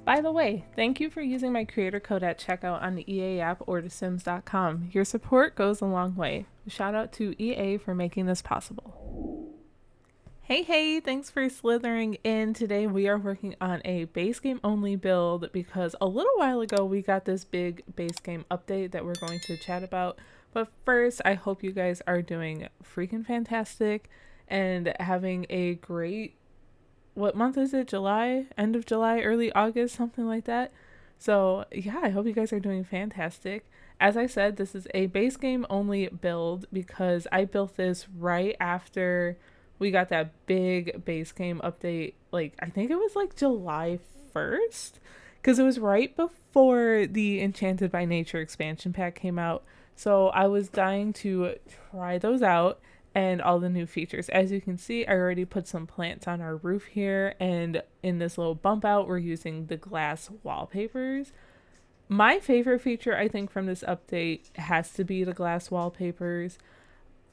By the way, thank you for using my creator code at checkout on the EA app or thesims.com. Your support goes a long way. Shout out to EA for making this possible. Hey, thanks for slithering in. Today we are working on a base game only build because a little while ago we got this big base game update that we're going to chat about. But first, I hope you guys are doing freaking fantastic and having a great, what month is it? July? End of July, early August, something like that. So, yeah, I hope you guys are doing fantastic. As I said, this is a base game only build because I built this right after we got that big base game update. Like, I think it was like July 1st because it was right before the Enchanted by Nature expansion pack came out. So, I was dying to try those out and all the new features. As you can see, I already put some plants on our roof here, and in this little bump out, we're using the glass wallpapers. My favorite feature, I think, from this update has to be the glass wallpapers.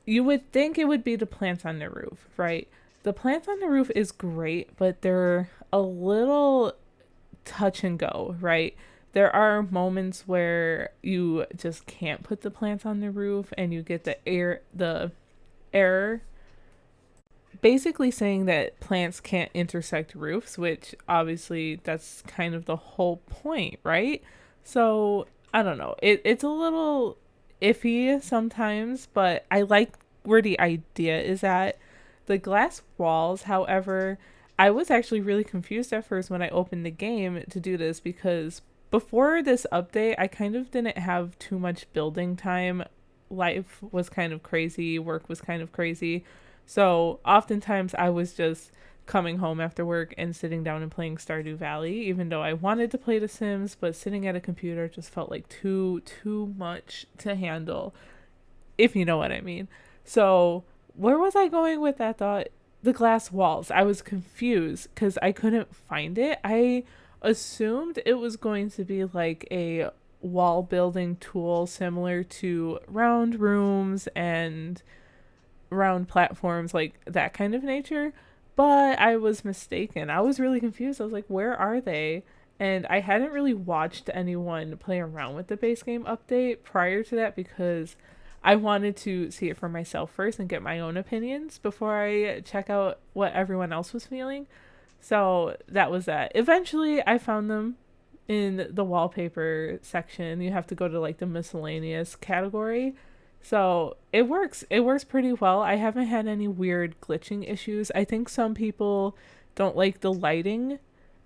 You would think it would be the plants on the roof, right? The plants on the roof is great, but they're a little touch and go, right? There are moments where you just can't put the plants on the roof and you get the error basically saying that plants can't intersect roofs, which obviously that's kind of the whole point, right? So I don't know. It's a little iffy sometimes, but I like where the idea is at. The glass walls, however, I was actually really confused at first when I opened the game to do this because before this update, I kind of didn't have too much building time. Life was kind of crazy, work was kind of crazy. So oftentimes I was just coming home after work and sitting down and playing Stardew Valley, even though I wanted to play The Sims, but sitting at a computer just felt like too much to handle, if you know what I mean. So where was I going with that thought? The glass walls. I was confused because I couldn't find it. I assumed it was going to be like a wall building tool similar to round rooms and round platforms, like that kind of nature. But I was mistaken. I was really confused. I was like, where are they? And I hadn't really watched anyone play around with the base game update prior to that because I wanted to see it for myself first and get my own opinions before I check out what everyone else was feeling. So that was that. Eventually, I found them in the wallpaper section. You have to go to like the miscellaneous category. So it works. It works pretty well. I haven't had any weird glitching issues. I think some people don't like the lighting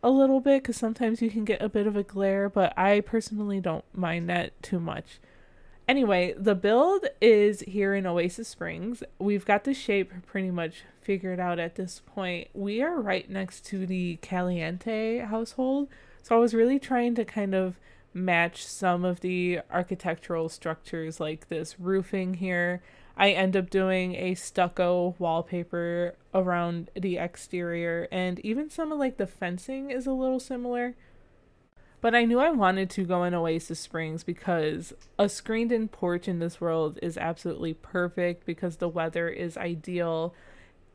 a little bit because sometimes you can get a bit of a glare, but I personally don't mind that too much. Anyway, the build is here in Oasis Springs. We've got the shape pretty much figured out at this point. We are right next to the Caliente household. So I was really trying to kind of match some of the architectural structures like this roofing here. I end up doing a stucco wallpaper around the exterior, and even some of like the fencing is a little similar. But I knew I wanted to go in Oasis Springs because a screened in porch in this world is absolutely perfect because the weather is ideal.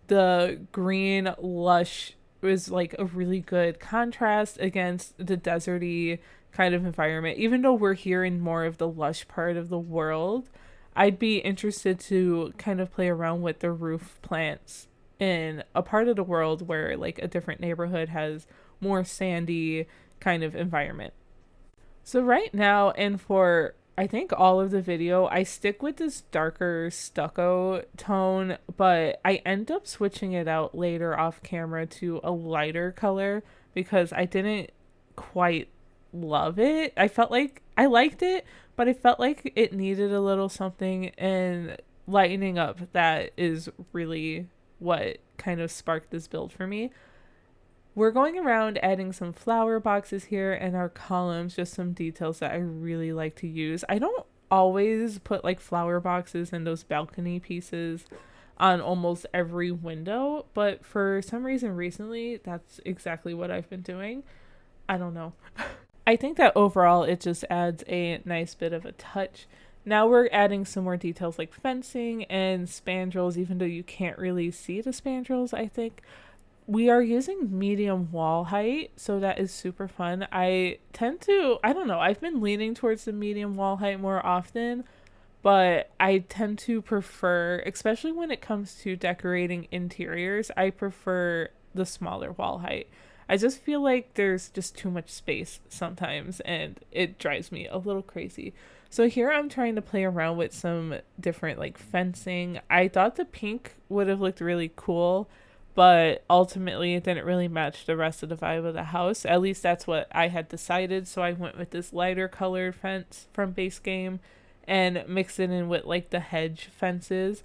The green, lush is like a really good contrast against the deserty kind of environment. Even though we're here in more of the lush part of the world, I'd be interested to kind of play around with the roof plants in a part of the world where like a different neighborhood has more sandy kind of environment. So right now, and for I think all of the video, I stick with this darker stucco tone, but I end up switching it out later off camera to a lighter color because I didn't quite love it. I felt like I liked it, but I felt like it needed a little something, and lightening up that is really what kind of sparked this build for me. We're going around adding some flower boxes here and our columns, just some details that I really like to use. I don't always put like flower boxes and those balcony pieces on almost every window, but for some reason recently, that's exactly what I've been doing. I don't know. I think that overall it just adds a nice bit of a touch. Now we're adding some more details like fencing and spandrels, even though you can't really see the spandrels, I think. We are using medium wall height, so that is super fun. I don't know, I've been leaning towards the medium wall height more often, but I tend to prefer, especially when it comes to decorating interiors, I prefer the smaller wall height. I just feel like there's just too much space sometimes and it drives me a little crazy. So here I'm trying to play around with some different like fencing. I thought the pink would have looked really cool, but ultimately it didn't really match the rest of the vibe of the house. At least that's what I had decided, so I went with this lighter colored fence from base game and mixed it in with like the hedge fences.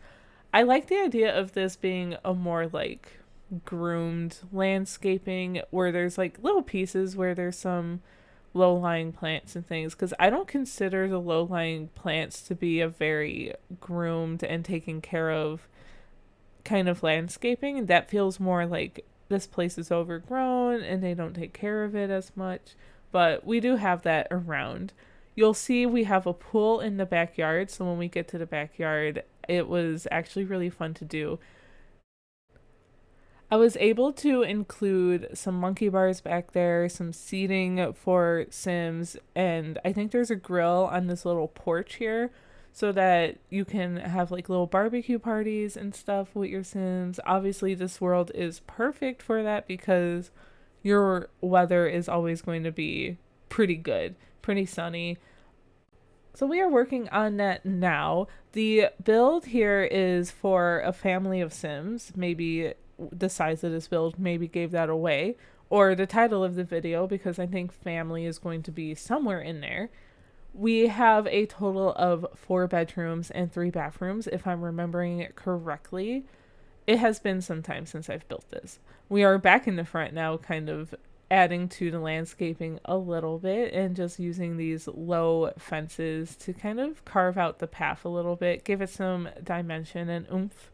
I like the idea of this being a more like groomed landscaping where there's like little pieces where there's some low-lying plants and things, because I don't consider the low-lying plants to be a very groomed and taken care of kind of landscaping. And that feels more like this place is overgrown and they don't take care of it as much, but we do have that around. You'll see we have a pool in the backyard, so when we get to the backyard, it was actually really fun to do. I was able to include some monkey bars back there, some seating for Sims, and I think there's a grill on this little porch here so that you can have like little barbecue parties and stuff with your Sims. Obviously, this world is perfect for that because your weather is always going to be pretty good, pretty sunny. So we are working on that now. The build here is for a family of Sims. Maybe the size of this build maybe gave that away, or the title of the video, because I think family is going to be somewhere in there. We have a total of 4 bedrooms and 3 bathrooms, if I'm remembering it correctly. It has been some time since I've built this. We are back in the front now, kind of adding to the landscaping a little bit and just using these low fences to kind of carve out the path a little bit, give it some dimension and oomph.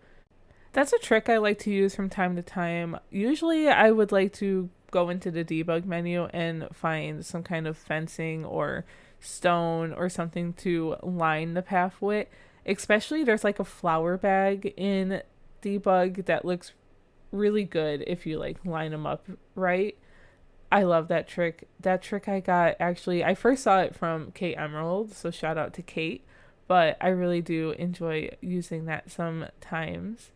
That's a trick I like to use from time to time. Usually I would like to go into the debug menu and find some kind of fencing or stone or something to line the path with. Especially there's like a flower bag in debug that looks really good if you like line them up right. I love that trick. That trick I got, actually, I first saw it from Kate Emerald, so shout out to Kate, but I really do enjoy using that sometimes.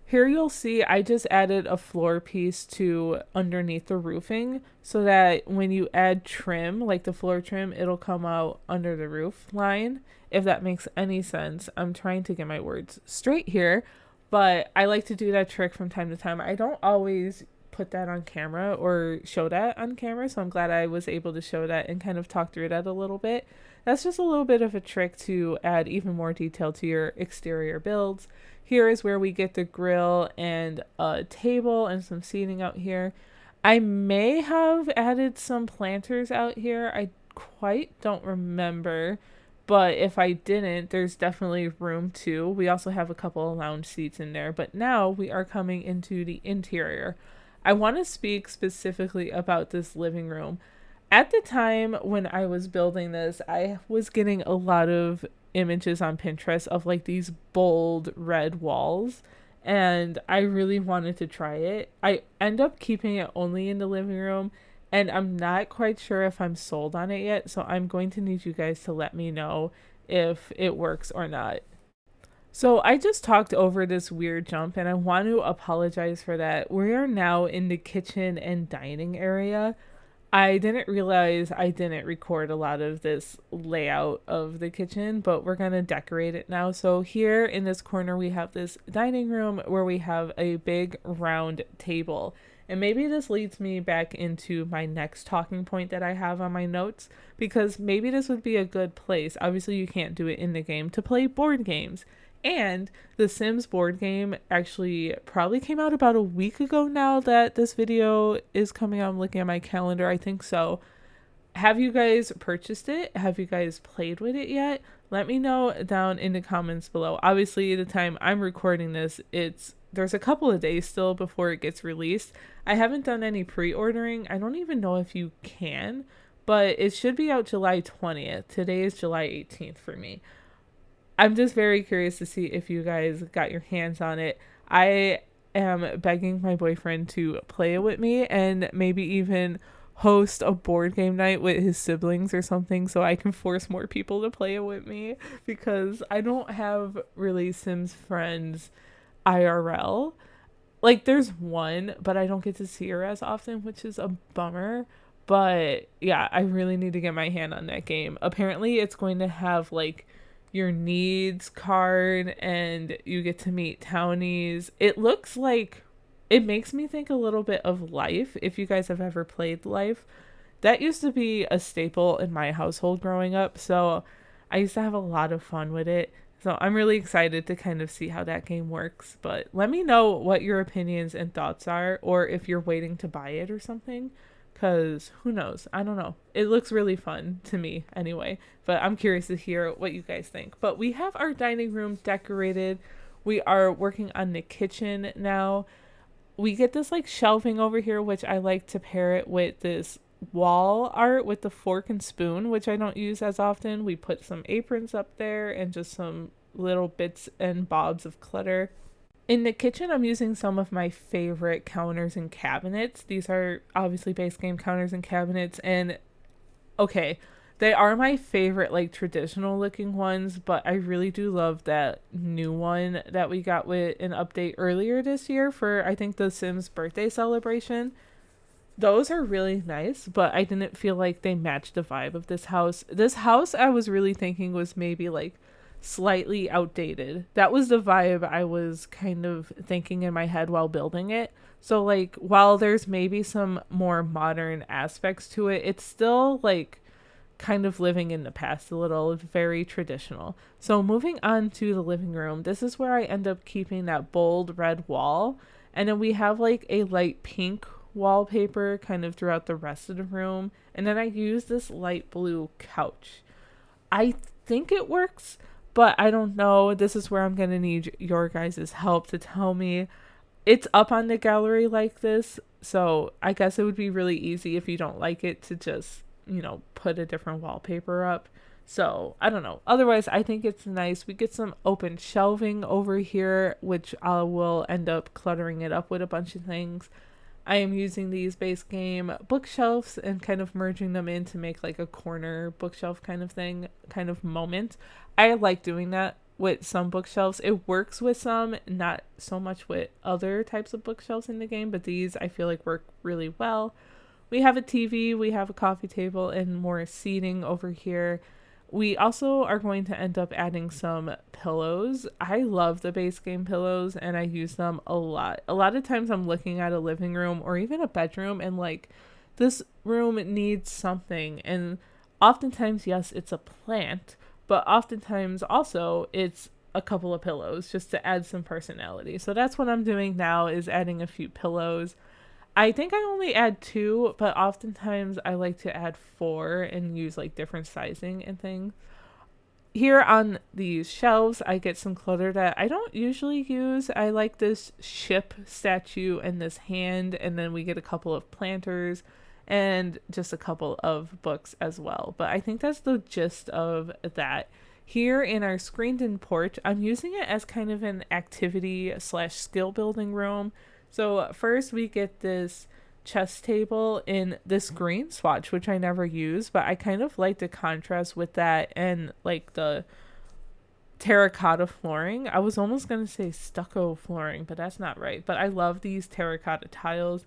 Here you'll see I just added a floor piece to underneath the roofing so that when you add trim, like the floor trim, it'll come out under the roof line, if that makes any sense. I'm trying to get my words straight here, but I like to do that trick from time to time. I don't always put that on camera or show that on camera, so I'm glad I was able to show that and kind of talk through that a little bit. That's just a little bit of a trick to add even more detail to your exterior builds. Here is where we get the grill and a table and some seating out here. I may have added some planters out here. I quite don't remember, but if I didn't, there's definitely room too. We also have a couple of lounge seats in there, but now we are coming into the interior. I want to speak specifically about this living room. At the time when I was building this, I was getting a lot of images on Pinterest of like these bold red walls, and I really wanted to try it. I end up keeping it only in the living room, and I'm not quite sure if I'm sold on it yet, so I'm going to need you guys to let me know if it works or not. So I just talked over this weird jump and I want to apologize for that. We are now in the kitchen and dining area. I didn't realize I didn't record a lot of this layout of the kitchen, but we're going to decorate it now. So here in this corner, we have this dining room where we have a big round table. And maybe this leads me back into my next talking point that I have on my notes, because maybe this would be a good place. Obviously, you can't do it in the game, to play board games. And the Sims board game actually probably came out about a week ago now that this video is coming out. I'm looking at my calendar. I think so. Have you guys purchased it? Have you guys played with it yet? Let me know down in the comments below. Obviously, the time I'm recording this, there's a couple of days still before it gets released. I haven't done any pre-ordering. I don't even know if you can, but it should be out July 20th. Today is July 18th for me. I'm just very curious to see if you guys got your hands on it. I am begging my boyfriend to play it with me and maybe even host a board game night with his siblings or something so I can force more people to play it with me, because I don't have really Sims friends IRL. Like, there's one, but I don't get to see her as often, which is a bummer. But yeah, I really need to get my hand on that game. Apparently, it's going to have like your needs card and you get to meet townies. It looks like, it makes me think a little bit of Life, if you guys have ever played Life. That used to be a staple in my household growing up, so I used to have a lot of fun with it. So I'm really excited to kind of see how that game works. But let me know what your opinions and thoughts are, or if you're waiting to buy it or something. Because who knows? I don't know. It looks really fun to me anyway. But I'm curious to hear what you guys think. But we have our dining room decorated. We are working on the kitchen now. We get this like shelving over here, which I like to pair it with this wall art with the fork and spoon, which I don't use as often. We put some aprons up there and just some little bits and bobs of clutter. In the kitchen, I'm using some of my favorite counters and cabinets. These are obviously base game counters and cabinets, and okay, they are my favorite like traditional looking ones, but I really do love that new one that we got with an update earlier this year for, I think, the Sims birthday celebration. Those are really nice, but I didn't feel like they matched the vibe of this house. This house, I was really thinking was maybe like slightly outdated. That was the vibe I was kind of thinking in my head while building it. So like, while there's maybe some more modern aspects to it, it's still like kind of living in the past a little, very traditional. So moving on to the living room, this is where I end up keeping that bold red wall. And then we have like a light pink wallpaper kind of throughout the rest of the room. And then I use this light blue couch. I think it works, but I don't know. This is where I'm going to need your guys' help to tell me. It's up on the gallery like this, so I guess it would be really easy if you don't like it to just, put a different wallpaper up. So I don't know. Otherwise, I think it's nice. We get some open shelving over here, which I will end up cluttering it up with a bunch of things. I am using these base game bookshelves and kind of merging them in to make like a corner bookshelf kind of thing, kind of moment. I like doing that with some bookshelves. It works with some, not so much with other types of bookshelves in the game, but these I feel like work really well. We have a TV, we have a coffee table, and more seating over here. We also are going to end up adding some pillows. I love the base game pillows and I use them a lot. A lot of times I'm looking at a living room or even a bedroom and like, this room needs something. And oftentimes, yes, it's a plant, but oftentimes also it's a couple of pillows just to add some personality. So that's what I'm doing now, is adding a few pillows. I think I only add 2, but oftentimes I like to add 4 and use like different sizing and things. Here on these shelves, I get some clutter that I don't usually use. I like this ship statue and this hand, and then we get a couple of planters and just a couple of books as well. But I think that's the gist of that. Here in our screened-in porch, I'm using it as kind of an activity / skill building room. So first we get this chess table in this green swatch, which I never use, but I kind of like the contrast with that and like the terracotta flooring. I was almost going to say stucco flooring, but that's not right. But I love these terracotta tiles.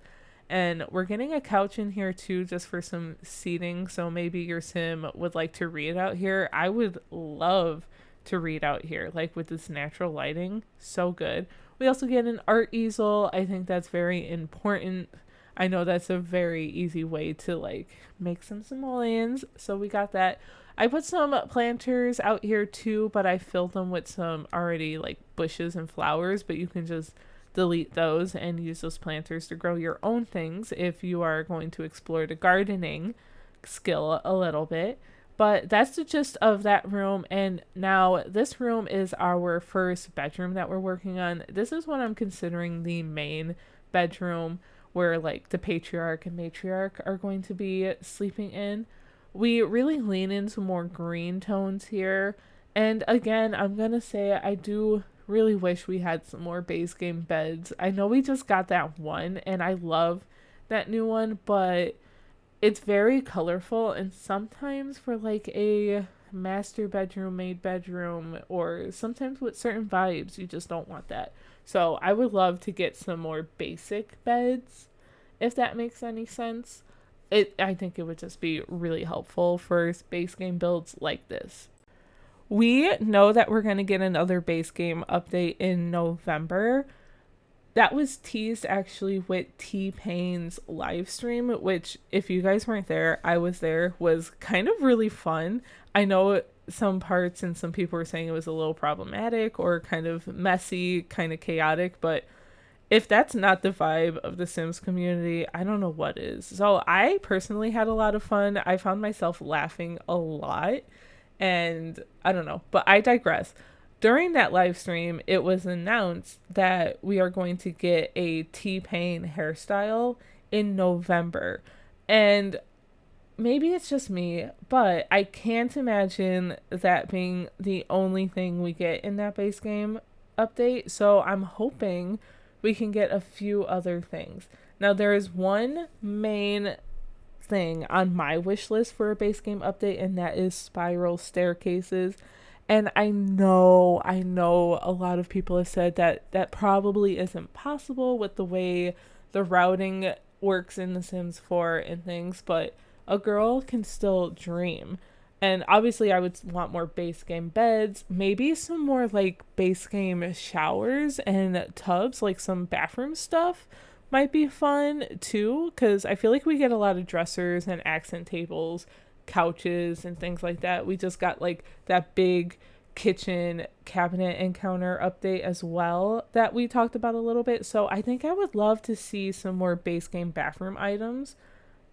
And we're getting a couch in here too, just for some seating. So maybe your sim would like to read out here. I would love to read out here, like with this natural lighting. So good. We also get an art easel. I think that's very important. I know that's a very easy way to like make some simoleons. So we got that. I put some planters out here too, but I filled them with some already like bushes and flowers, but you can just delete those and use those planters to grow your own things if you are going to explore the gardening skill a little bit. But that's the gist of that room. And now this room is our first bedroom that we're working on. This is what I'm considering the main bedroom, where like the patriarch and matriarch are going to be sleeping in. We really lean into more green tones here. And again, I'm going to say I do really wish we had some more base game beds. I know we just got that one and I love that new one, but it's very colorful, and sometimes for like a master bedroom, maid bedroom, or sometimes with certain vibes, you just don't want that. So I would love to get some more basic beds, if that makes any sense. I think it would just be really helpful for base game builds like this. We know that we're going to get another base game update in November. That was teased actually with T-Pain's live stream, which if you guys weren't there, I was there, was kind of really fun. I know some parts and some people were saying it was a little problematic or kind of messy, kind of chaotic, but if that's not the vibe of the Sims community, I don't know what is. So I personally had a lot of fun. I found myself laughing a lot, and I don't know, but I digress. During that live stream, it was announced that we are going to get a T-Pain hairstyle in November. And maybe it's just me, but I can't imagine that being the only thing we get in that base game update. So I'm hoping we can get a few other things. Now, there is one main thing on my wish list for a base game update, and that is spiral staircases. And I know a lot of people have said that that probably isn't possible with the way the routing works in The Sims 4 and things, but a girl can still dream. And obviously I would want more base game beds, maybe some more like base game showers and tubs, like some bathroom stuff might be fun too, because I feel like we get a lot of dressers and accent tables, couches and things like that. We just got like that big kitchen cabinet and counter update as well that we talked about a little bit. So I think I would love to see some more base game bathroom items.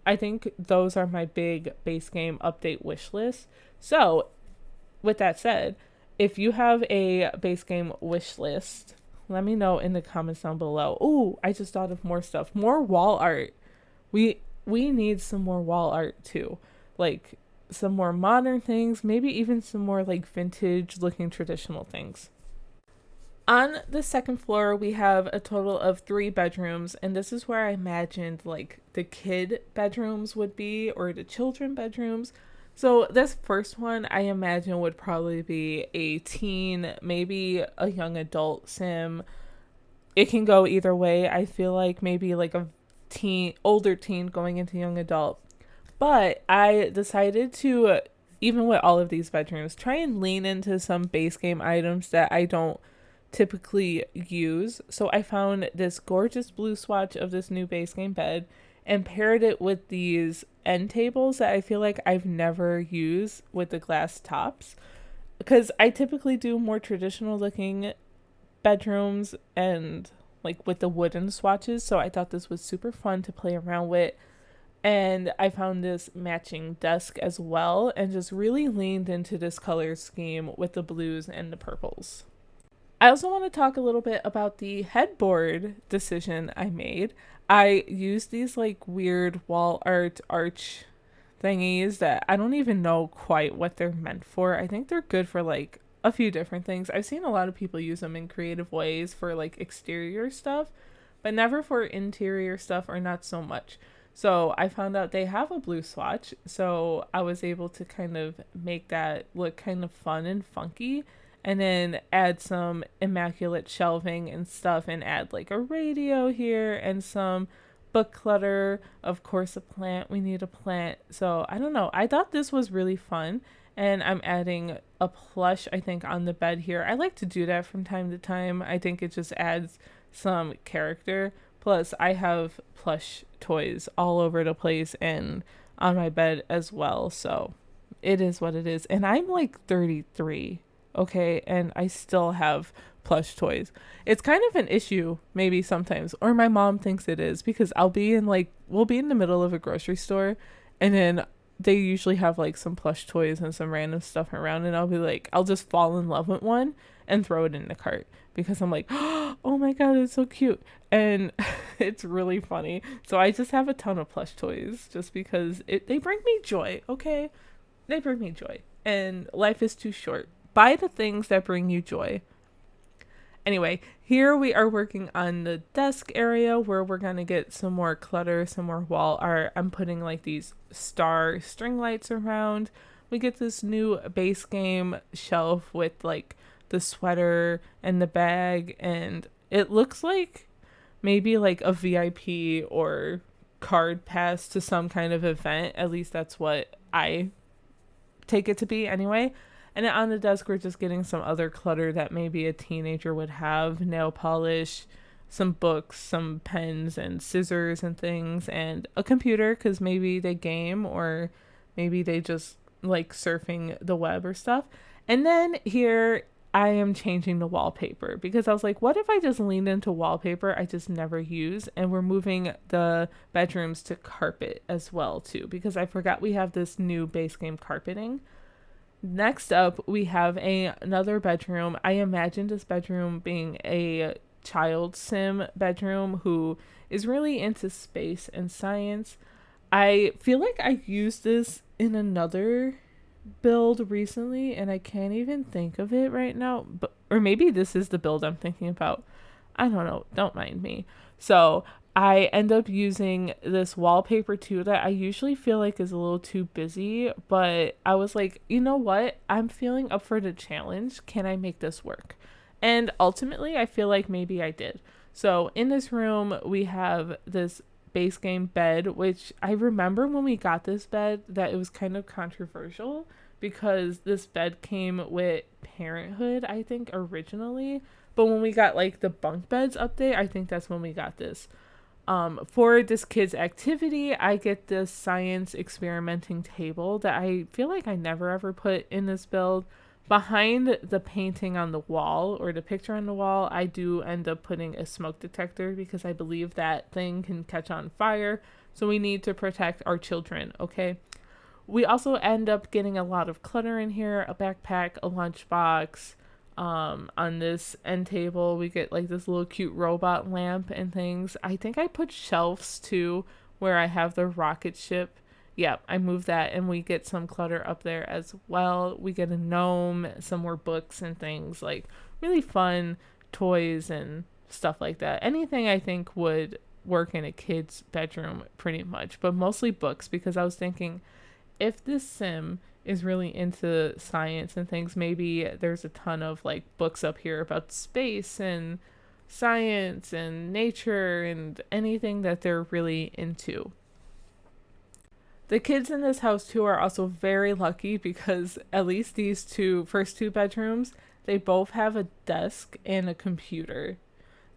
I think those are my big base game update wish list. So with that said, if you have a base game wish list, let me know in the comments down below. Ooh, I just thought of more stuff. More wall art. We need some more wall art too. Like some more modern things, maybe even some more like vintage looking traditional things. On the second floor, we have a total of 3 bedrooms, and this is where I imagined like the kid bedrooms would be, or the children bedrooms. So this first one I imagine would probably be a teen, maybe a young adult sim. It can go either way. I feel like maybe like a teen, older teen going into young adult. But I decided to, even with all of these bedrooms, try and lean into some base game items that I don't typically use. So I found this gorgeous blue swatch of this new base game bed and paired it with these end tables that I feel like I've never used with the glass tops, because I typically do more traditional looking bedrooms and like with the wooden swatches. So I thought this was super fun to play around with. And I found this matching desk as well and just really leaned into this color scheme with the blues and the purples. I also want to talk a little bit about the headboard decision I made. I used these like weird wall art arch thingies that I don't even know quite what they're meant for. I think they're good for like a few different things. I've seen a lot of people use them in creative ways for like exterior stuff, but never for interior stuff, or not so much. So I found out they have a blue swatch, so I was able to kind of make that look kind of fun and funky, and then add some immaculate shelving and stuff, and add like a radio here and some book clutter. Of course, a plant. We need a plant. So I don't know. I thought this was really fun, and I'm adding a plush, I think, on the bed here. I like to do that from time to time. I think it just adds some character. Plus, I have plush toys all over the place and on my bed as well. So it is what it is. And I'm like 33, okay? And I still have plush toys. It's kind of an issue maybe sometimes, or my mom thinks it is, because we'll be in the middle of a grocery store, and then they usually have like some plush toys and some random stuff around, and I'll just fall in love with one and throw it in the cart because I'm like, oh my god, it's so cute. And it's really funny. So I just have a ton of plush toys just because they bring me joy, okay? They bring me joy. And life is too short. Buy the things that bring you joy. Anyway, here we are working on the desk area where we're going to get some more clutter, some more wall art. I'm putting like these star string lights around. We get this new base game shelf with like the sweater and the bag, and it looks like maybe like a VIP or card pass to some kind of event. At least that's what I take it to be anyway. And then on the desk, we're just getting some other clutter that maybe a teenager would have: nail polish, some books, some pens and scissors and things, and a computer because maybe they game or maybe they just like surfing the web or stuff. And then here I am changing the wallpaper because I was like, what if I just leaned into wallpaper I just never use? And we're moving the bedrooms to carpet as well too, because I forgot we have this new base game carpeting. Next up, we have another bedroom. I imagined this bedroom being a child sim bedroom who is really into space and science. I feel like I used this in another build recently and I can't even think of it right now, but or maybe this is the build I'm thinking about. I don't know, don't mind me. So I end up using this wallpaper too that I usually feel like is a little too busy, but I was like, you know what, I'm feeling up for the challenge, can I make this work? And ultimately I feel like maybe I did. So in this room we have this base game bed, which I remember when we got this bed that it was kind of controversial because this bed came with Parenthood, I think, originally. But when we got like the bunk beds update, I think that's when we got this. For this kid's activity, I get this science experimenting table that I feel like I never ever put in this build. Behind the painting on the wall or the picture on the wall, I do end up putting a smoke detector because I believe that thing can catch on fire. So we need to protect our children, okay? We also end up getting a lot of clutter in here: a backpack, a lunchbox. On this end table, we get like this little cute robot lamp and things. I think I put shelves too where I have the rocket ship. Yeah, I moved that and we get some clutter up there as well. We get a gnome, some more books and things, like really fun toys and stuff like that. Anything I think would work in a kid's bedroom pretty much, but mostly books because I was thinking if this sim is really into science and things, maybe there's a ton of like books up here about space and science and nature and anything that they're really into. The kids in this house too are also very lucky because at least these first two bedrooms, they both have a desk and a computer.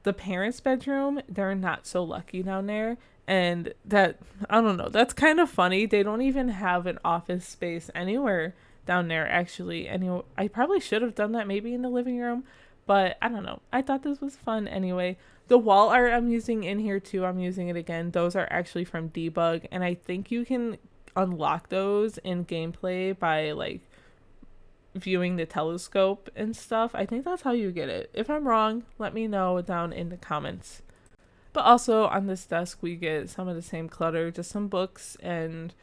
The parents' bedroom, they're not so lucky down there. And that, I don't know, that's kind of funny. They don't even have an office space anywhere down there, actually. Anyway, I probably should have done that maybe in the living room, but I don't know. I thought this was fun anyway. The wall art I'm using in here too, I'm using it again. Those are actually from Debug, and I think you can unlock those in gameplay by like viewing the telescope and stuff. I think that's how you get it. If I'm wrong, let me know down in the comments. But also on this desk we get some of the same clutter, just some books, and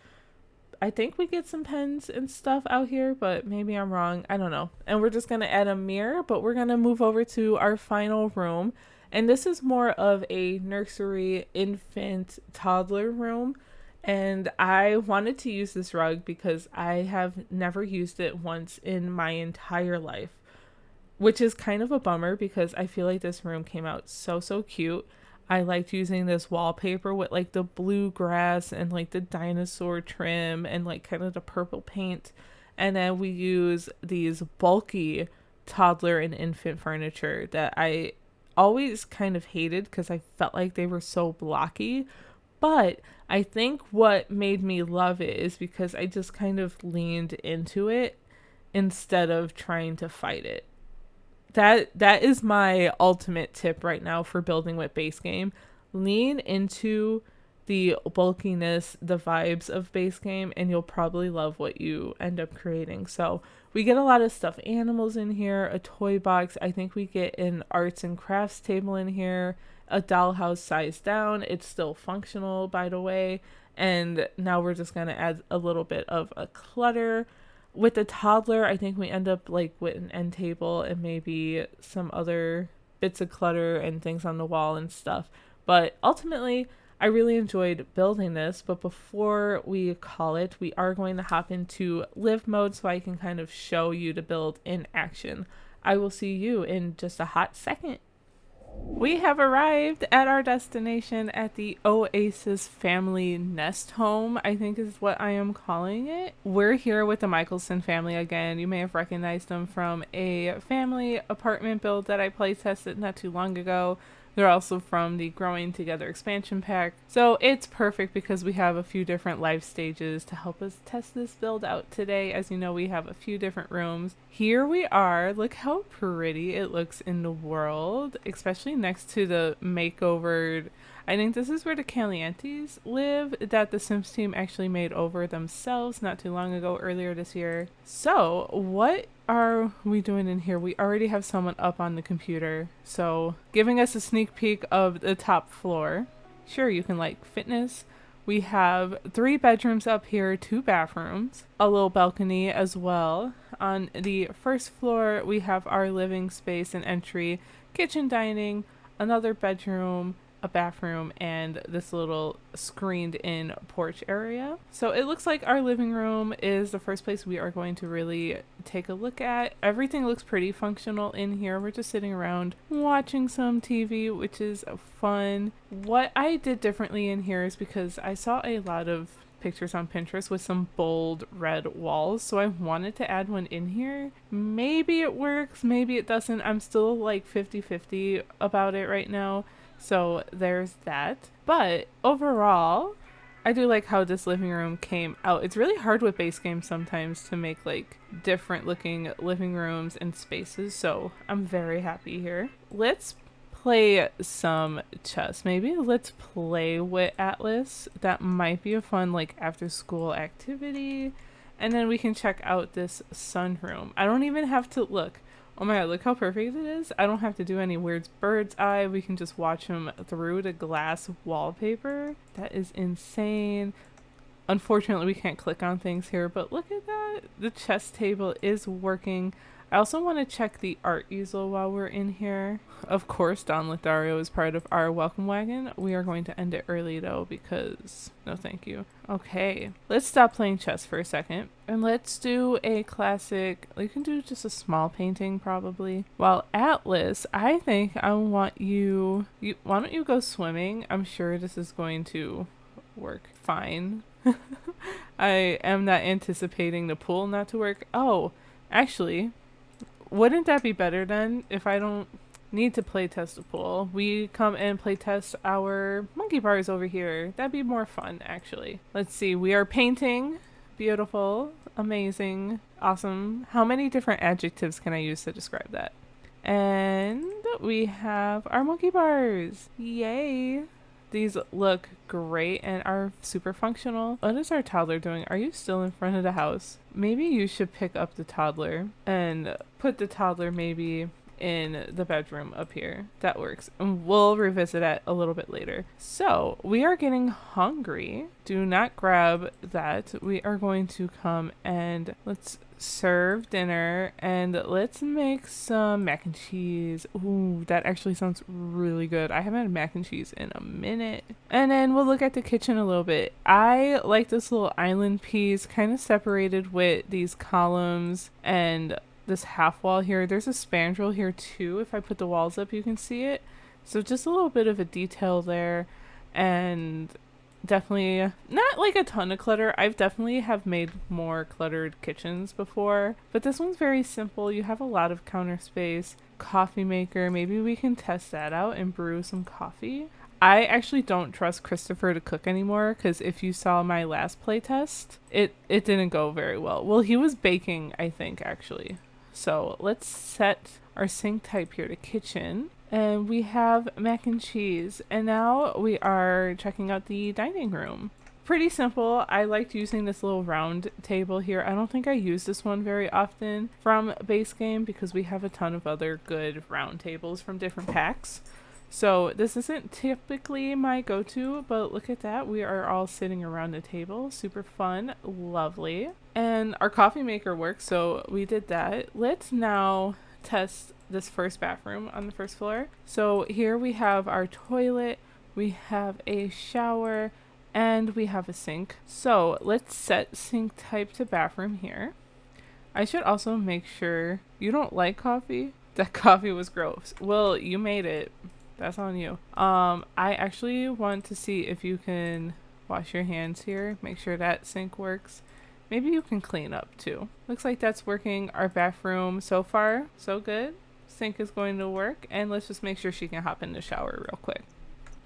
I think we get some pens and stuff out here, but maybe I'm wrong. I don't know. And we're just going to add a mirror, but we're going to move over to our final room. And this is more of a nursery, infant, toddler room. And I wanted to use this rug because I have never used it once in my entire life, which is kind of a bummer because I feel like this room came out so cute. I liked using this wallpaper with like the blue grass and like the dinosaur trim and like kind of the purple paint. And then we use these bulky toddler and infant furniture that I always kind of hated because I felt like they were so blocky. But I think what made me love it is because I just kind of leaned into it instead of trying to fight it. That is my ultimate tip right now for building with base game. Lean into the bulkiness, the vibes of base game, and you'll probably love what you end up creating. So we get a lot of stuffed animals in here, a toy box. I think we get an arts and crafts table in here, a dollhouse size down. It's still functional, by the way. And now we're just going to add a little bit of a clutter. With the toddler, I think we end up like with an end table and maybe some other bits of clutter and things on the wall and stuff. But ultimately, I really enjoyed building this. But before we call it, we are going to hop into live mode so I can kind of show you the build in action. I will see you in just a hot second. We have arrived at our destination at the Oasis family nest home, I think is what I am calling it. We're here with the Michelson family again. You may have recognized them from a family apartment build that I playtested not too long ago. They're also from the Growing Together expansion pack. So it's perfect because we have a few different life stages to help us test this build out today. As you know, we have a few different rooms. Here we are. Look how pretty it looks in the world, especially next to the makeovered. I think this is where the Calientes live that the Sims team actually made over themselves not too long ago, earlier this year. So what are we doing in here? We already have someone up on the computer, so giving us a sneak peek of the top floor. Sure, you can like fitness. We have 3 bedrooms up here, 2 bathrooms, a little balcony as well. On the first floor, we have our living space and entry, kitchen, dining, another bedroom, a bathroom, and this little screened in porch area. So it looks like our living room is the first place we are going to really take a look at. Everything looks pretty functional in here. We're just sitting around watching some TV, which is fun. What I did differently in here is because I saw a lot of pictures on Pinterest with some bold red walls, so I wanted to add one in here. Maybe it works, maybe it doesn't. I'm still like 50-50 about it right now. So there's that. But overall, I do like how this living room came out. It's really hard with base games sometimes to make like different looking living rooms and spaces. So I'm very happy here. Let's play some chess. Maybe let's play with Atlas. That might be a fun like after school activity. And then we can check out this sunroom. I don't even have to look. Oh my god, look how perfect it is. I don't have to do any weird bird's eye. We can just watch him through the glass wallpaper. That is insane. Unfortunately, we can't click on things here, but look at that. The chess table is working. I also want to check the art easel while we're in here. Of course, Don Lothario is part of our welcome wagon. We are going to end it early though because no thank you. Okay, let's stop playing chess for a second and let's do a classic. We can do just a small painting probably. While Atlas, I think I want you why don't you go swimming? I'm sure this is going to work fine. I am not anticipating the pool not to work. Oh, actually, wouldn't that be better then if I don't need to playtest a pool? We come and playtest our monkey bars over here. That'd be more fun, actually. Let's see. We are painting. Beautiful. Amazing. Awesome. How many different adjectives can I use to describe that? And we have our monkey bars. Yay. These look great and are super functional. What is our toddler doing? Are you still in front of the house? Maybe you should pick up the toddler and put the toddler maybe in the bedroom up here. That works. And we'll revisit that a little bit later. So we are getting hungry. Do not grab that. We are going to come and let's serve dinner and let's make some mac and cheese. Ooh, that actually sounds really good. I haven't had mac and cheese in a minute. And then we'll look at the kitchen a little bit. I like this little island piece kind of separated with these columns and this half wall here. There's a spandrel here too. If I put the walls up, you can see it. So just a little bit of a detail there, and definitely not like a ton of clutter. I've definitely have made more cluttered kitchens before, but this one's very simple. You have a lot of counter space. Coffee maker, maybe we can test that out and brew some coffee. I actually don't trust Christopher to cook anymore because if you saw my last playtest, it didn't go very well. Well, he was baking, I think, actually. So let's set our sink type here to kitchen. And we have mac and cheese. And now we are checking out the dining room. Pretty simple. I liked using this little round table here. I don't think I use this one very often from base game because we have a ton of other good round tables from different packs. So this isn't typically my go-to, but look at that. We are all sitting around the table. Super fun. Lovely. And our coffee maker works, so we did that. Let's now test this first bathroom on the first floor. So here we have our toilet, we have a shower, and we have a sink. So let's set sink type to bathroom here. I should also make sure you don't like coffee. That coffee was gross. Well, you made it. That's on you. I actually want to see if you can wash your hands here. Make sure that sink works. Maybe you can clean up too. Looks like that's working. Our bathroom so far, so good. Sink is going to work. And let's just make sure she can hop in the shower real quick.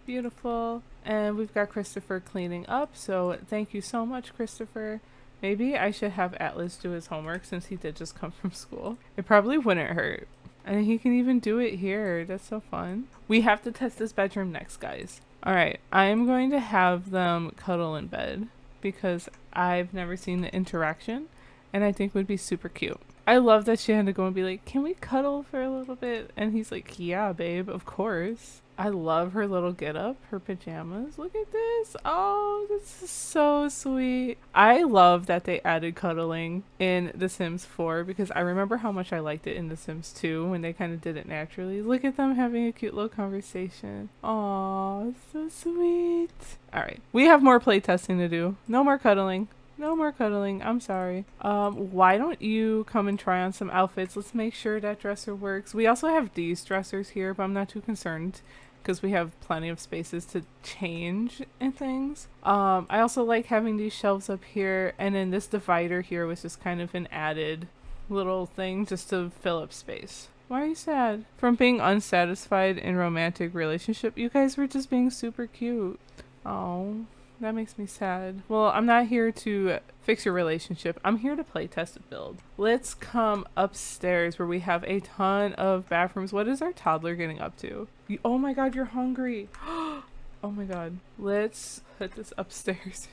Beautiful. And we've got Christopher cleaning up. So thank you so much, Christopher. Maybe I should have Atlas do his homework since he did just come from school. It probably wouldn't hurt. And he can even do it here. That's so fun. We have to test this bedroom next, guys. All right. I'm going to have them cuddle in bed because I've never seen the interaction and I think would be super cute. I love that she had to go and be like, can we cuddle for a little bit? And he's like, yeah, babe, of course. I love her little get up, her pajamas. Look at this. Oh, this is so sweet. I love that they added cuddling in The Sims 4 because I remember how much I liked it in The Sims 2 when they kind of did it naturally. Look at them having a cute little conversation. Oh, so sweet. All right. We have more playtesting to do. No more cuddling. No more cuddling. I'm sorry. Why don't you come and try on some outfits? Let's make sure that dresser works. We also have these dressers here, but I'm not too concerned because we have plenty of spaces to change and things. I also like having these shelves up here, and then this divider here was just kind of an added little thing just to fill up space. Why are you sad? From being unsatisfied in romantic relationship, you guys were just being super cute. Oh. That makes me sad. Well, I'm not here to fix your relationship. I'm here to play test a build. Let's come upstairs where we have a ton of bathrooms. What is our toddler getting up to? Oh my god, you're hungry. Oh my god. Let's put this upstairs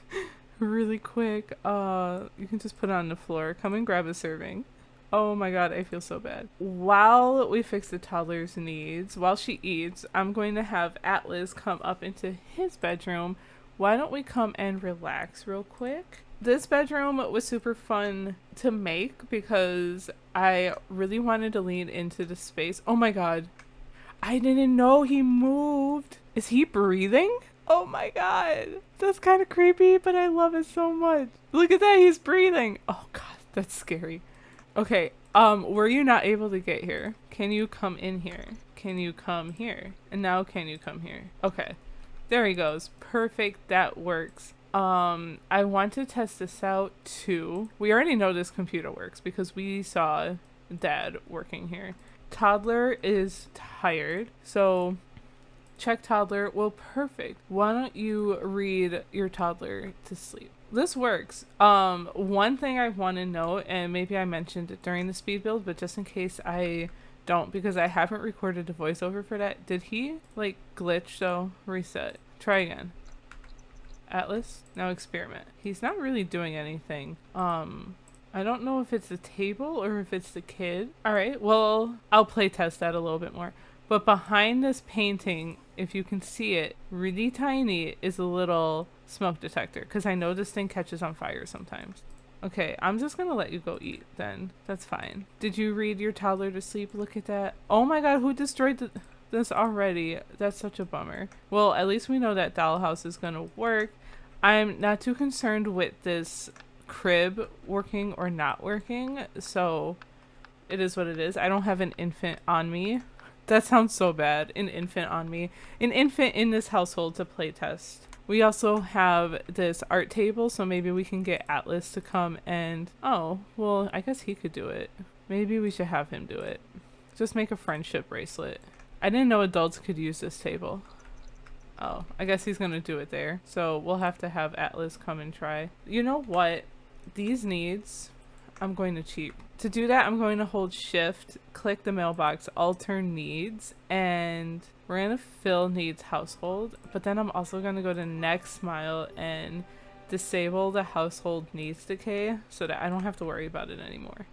really quick. You can just put it on the floor. Come and grab a serving. Oh my god, I feel so bad. While we fix the toddler's needs, while she eats, I'm going to have Atlas come up into his bedroom. Why don't we come and relax real quick? This bedroom was super fun to make because I really wanted to lean into the space. Oh my god. I didn't know he moved. Is he breathing? Oh my god. That's kind of creepy, but I love it so much. Look at that. He's breathing. Oh god, that's scary. Okay. Were you not able to get here? Can you come in here? Can you come here? And now can you come here? Okay. There he goes. Perfect. That works. I want to test this out too. We already know this computer works because we saw Dad working here. Toddler is tired. So check toddler. Well, perfect. Why don't you read your toddler to sleep? This works. One thing I want to note, and maybe I mentioned it during the speed build, but just in case I don't, because I haven't recorded a voiceover for that. Did he like glitch though? Reset. Try again. Atlas, now experiment. He's not really doing anything. I don't know if it's the table or if it's the kid. All right, well, I'll play test that a little bit more. But behind this painting, if you can see it, really tiny, is a little smoke detector because I know this thing catches on fire sometimes. Okay, I'm just gonna let you go eat then. That's fine. Did you read your toddler to sleep? Look at that. Oh my god, who destroyed this already? That's such a bummer. Well, at least we know that dollhouse is gonna work. I'm not too concerned with this crib working or not working, so it is what it is. I don't have an infant on me. That sounds so bad. An infant on me. An infant in this household to play test. We also have this art table, so maybe we can get Atlas to come and... Oh, well, I guess he could do it. Maybe we should have him do it. Just make a friendship bracelet. I didn't know adults could use this table. Oh, I guess he's gonna do it there. So we'll have to have Atlas come and try. You know what? These needs, I'm going to cheat. To do that, I'm going to hold shift, click the mailbox, alter needs, and we're going to fill needs household. But then I'm also going to go to next smile and disable the household needs decay so that I don't have to worry about it anymore.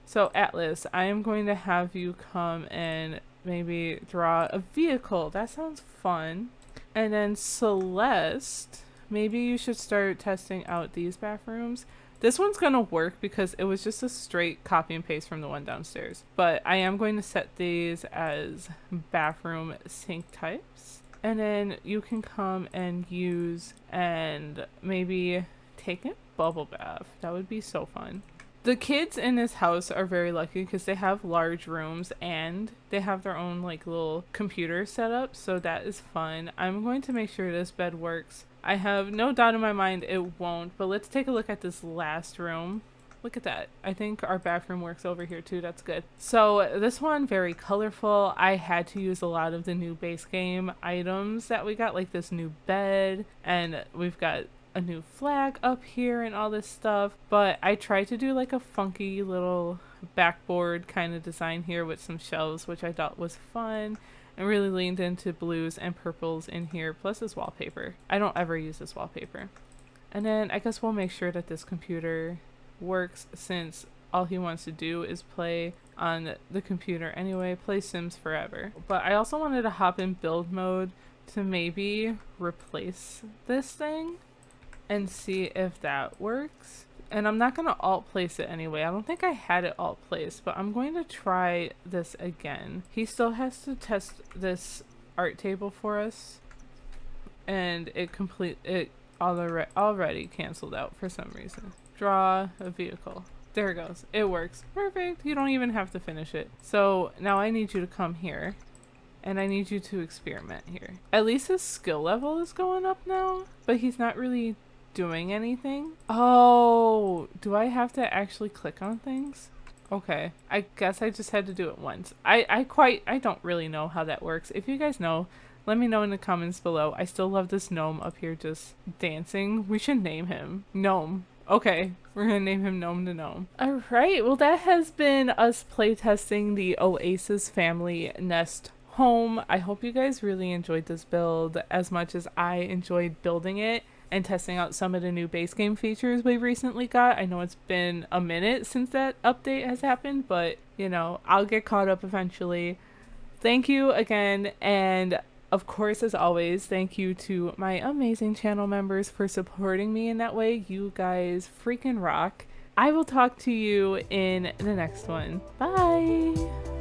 So Atlas, I am going to have you come and maybe draw a vehicle. That sounds fun. And then Celeste, maybe you should start testing out these bathrooms. This one's gonna work because it was just a straight copy and paste from the one downstairs. But I am going to set these as bathroom sink types. And then you can come and use and maybe take a bubble bath. That would be so fun. The kids in this house are very lucky because they have large rooms and they have their own like little computer setup, so that is fun. I'm going to make sure this bed works. I have no doubt in my mind it won't, but let's take a look at this last room. Look at that. I think our bathroom works over here too. That's good. So this one, very colorful. I had to use a lot of the new base game items that we got, like this new bed, and we've got a new flag up here and all this stuff, but I tried to do like a funky little backboard kind of design here with some shelves, which I thought was fun, and really leaned into blues and purples in here, plus this wallpaper. I don't ever use this wallpaper. And then I guess we'll make sure that this computer works, since all he wants to do is play on the computer anyway, play Sims forever. But I also wanted to hop in build mode to maybe replace this thing and see if that works. And I'm not going to alt place it anyway. I don't think I had it alt placed, but I'm going to try this again. He still has to test this art table for us, and it already canceled out for some reason. Draw a vehicle. There it goes. It works. Perfect. You don't even have to finish it. So now I need you to come here, and I need you to experiment here. At least his skill level is going up now, but he's not really doing anything. Oh, do I have to actually click on things? Okay, I guess I just had to do it once. I don't really know how that works. If you guys know, let me know in the comments below. I still love this gnome up here just dancing. We should name him Gnome. Okay, we're gonna name him Gnome to Gnome. Alright, well that has been us playtesting the Oasis family nest home. I hope you guys really enjoyed this build as much as I enjoyed building it and testing out some of the new base game features we've recently got. I know it's been a minute since that update has happened, but you know, I'll get caught up eventually. Thank you again, and of course, as always, thank you to my amazing channel members for supporting me in that way. You guys freaking rock. I will talk to you in the next one. Bye!